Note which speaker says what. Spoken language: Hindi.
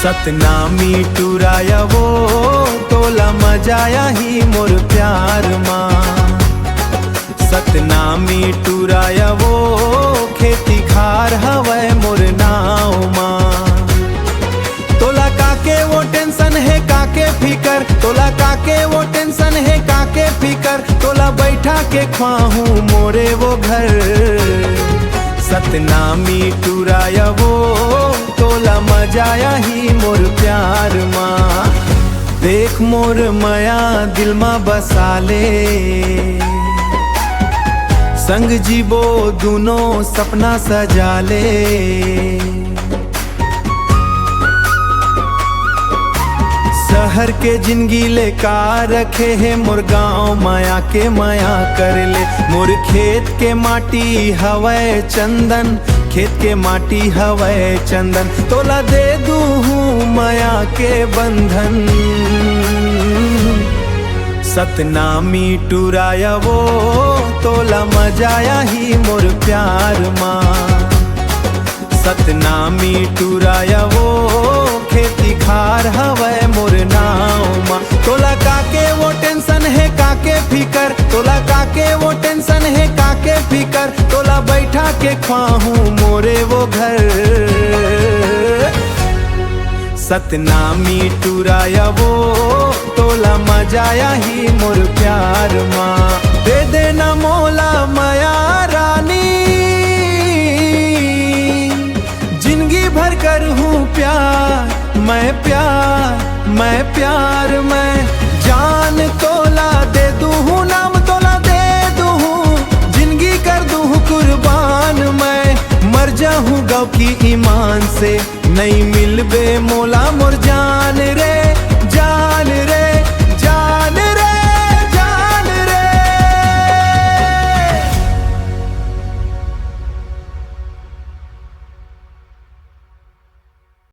Speaker 1: सतनामी टुराया वो तोला मजाया ही मोर प्यार माँ। सतनामी टुराया वो खेती खार हवै मोर नाव माँ। तोला काके वो टेंशन है काके फिकर, तोला काके वो टेंशन है काके फिकर, तोला बैठा के ख्वाहूँ मोरे वो घर। सतनामी टुराया वो तोला मजाया ही मोर प्यार माँ। देख मोर माया दिल में बसाले, संग जीवो दोनों सपना सजाले। शहर के जिंदगी ले का रखे है मोर गाँव माया के माया कर ले। मोर खेत के माटी हवै चंदन, खेत के माटी हवै चंदन, तोला दे दूँ माया के बंधन। सतनामी टुराया वो तोला मजाया ही मोर प्यार माँ। सतनामी टुराया वो खेती खार हवै मोर नाव माँ। तोला काके वो टेंशन है काके फिकर, तोला काके वो टेंशन है काके फिकर, तोला बैठा के ख्वाहूँ मोरे वो घर। सतनामी टुराया वो तोला मजाया ही मोर प्यार माँ। दे देना मोला माया रानी, जिंदगी भर कर हूँ प्यार मैं प्यार मैं। जान तोला दे दूँ नाम तोला दे दूँ, जिंदगी कर दूँ कुर्बान मैं। मर जाऊँ गौ की ईमान से नहीं मिलबे मोला मोर जान रे।